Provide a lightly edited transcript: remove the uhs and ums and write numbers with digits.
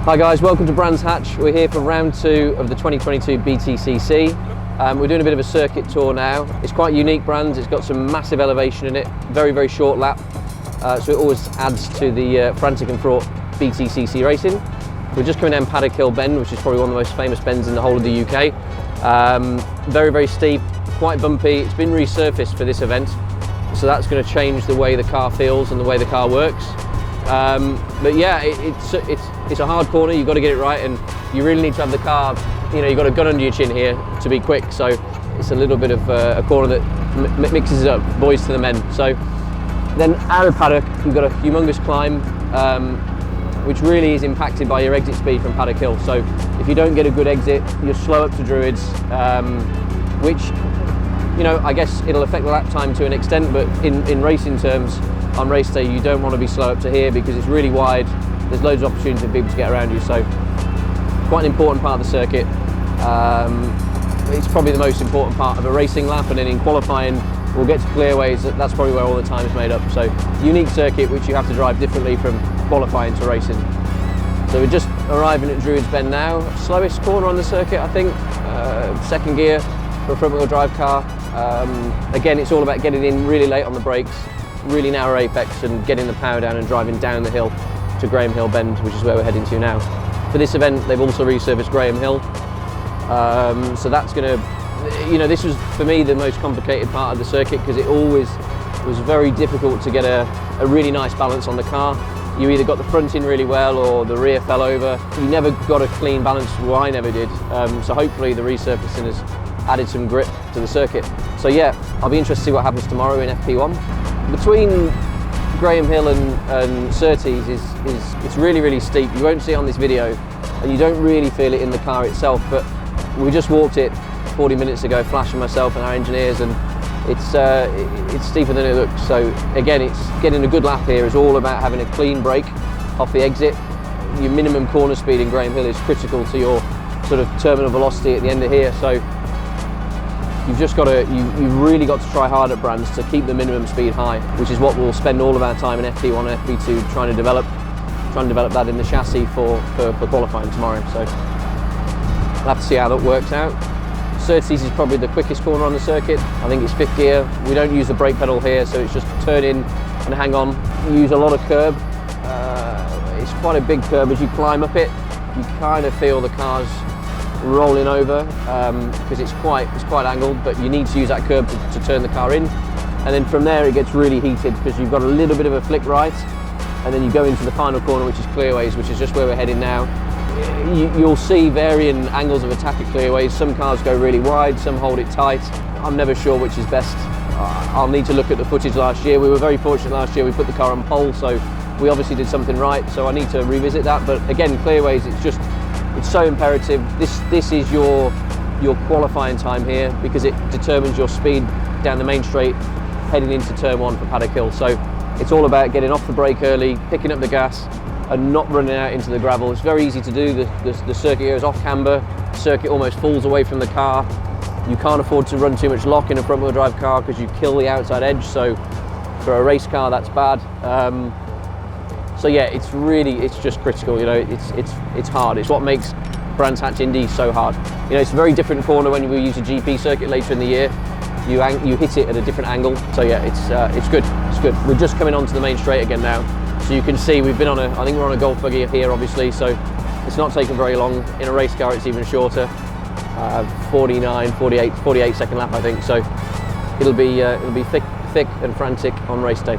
Hi guys, welcome to Brands Hatch. We're here for round 2 of the 2022 BTCC. We're doing a bit of a circuit tour now. It's quite unique, Brands. It's got some massive elevation in it, very, very short lap. So it always adds to the frantic and fraught BTCC racing. We're just coming down Paddock Hill Bend, which is probably one of the most famous bends in the whole of the UK. Very, very steep, quite bumpy. It's been resurfaced for this event, so that's going to change the way the car feels and the way the car works. But yeah, it's a hard corner. You've got to get it right, and you really need to have the car, you know, you've got a gun under your chin here to be quick. So it's a little bit of a corner that mixes it up, boys to the men. So then out of Paddock, you've got a humongous climb, which really is impacted by your exit speed from Paddock Hill. So if you don't get a good exit, you're slow up to Druids, which, you know, I guess it'll affect the lap time to an extent, but in racing terms, on race day, you don't want to be slow up to here because it's really wide. There's loads of opportunity for people to get around you. So quite an important part of the circuit. It's probably the most important part of a racing lap, and then in qualifying, we'll get to clearways. That's probably where all the time is made up. So unique circuit, which you have to drive differently from qualifying to racing. So we're just arriving at Druids Bend now. Slowest corner on the circuit, I think. Second gear for a front wheel drive car. Again, it's all about getting in really late on the brakes, really narrow apex, and getting the power down and driving down the hill to Graham Hill Bend, which is where we're heading to now. For this event, they've also resurfaced Graham Hill. So that's going to, you know, this was for me the most complicated part of the circuit because it always was very difficult to get a really nice balance on the car. You either got the front in really well or the rear fell over. You never got a clean balance, well, I never did. So hopefully the resurfacing has added some grip to the circuit. So yeah, I'll be interested to see what happens tomorrow in FP1. Between Graham Hill and Surtees it's really, really steep. You won't see it on this video, and you don't really feel it in the car itself, but we just walked it 40 minutes ago, Flash and myself and our engineers, and it's steeper than it looks. So again, it's getting a good lap here is all about having a clean brake off the exit. Your minimum corner speed in Graham Hill is critical to your sort of terminal velocity at the end of here. So you've just got to, you've really got to try hard at Brands to keep the minimum speed high, which is what we'll spend all of our time in FP1 and FP2 trying to develop that in the chassis for qualifying tomorrow. So we'll have to see how that works out. Surtees is probably the quickest corner on the circuit. I think it's 5th gear. We don't use the brake pedal here, so it's just turn in and hang on. You use a lot of curb. It's quite a big curb. As you climb up it, you kind of feel the car's rolling over because it's quite angled, but you need to use that curb to turn the car in, and then from there it gets really heated because you've got a little bit of a flick right, and then you go into the final corner, which is clearways, which is just where we're heading now. You'll see varying angles of attack at clearways. Some cars go really wide, some hold it tight. I'm never sure which is best. I'll need to look at the footage last year. We were very fortunate last year, we put the car on pole, so we obviously did something right, so I need to revisit that. But again, clearways, it's so imperative. This is your qualifying time here because it determines your speed down the main straight heading into turn 1 for Paddock Hill. So it's all about getting off the brake early, picking up the gas and not running out into the gravel. It's very easy to do. The circuit goes off camber, the circuit almost falls away from the car. You can't afford to run too much lock in a front wheel drive car because you kill the outside edge. So for a race car, that's bad. So yeah, it's just critical. You know, it's hard. It's what makes Brands Hatch Indy so hard. You know, it's a very different corner when we use a GP circuit later in the year. You hit it at a different angle. So yeah, it's good. It's good. We're just coming onto the main straight again now, so you can see we've been on I think we're on a golf buggy here, obviously. So it's not taken very long. In a race car, it's even shorter. 48 second lap, I think. So it'll be thick and frantic on race day.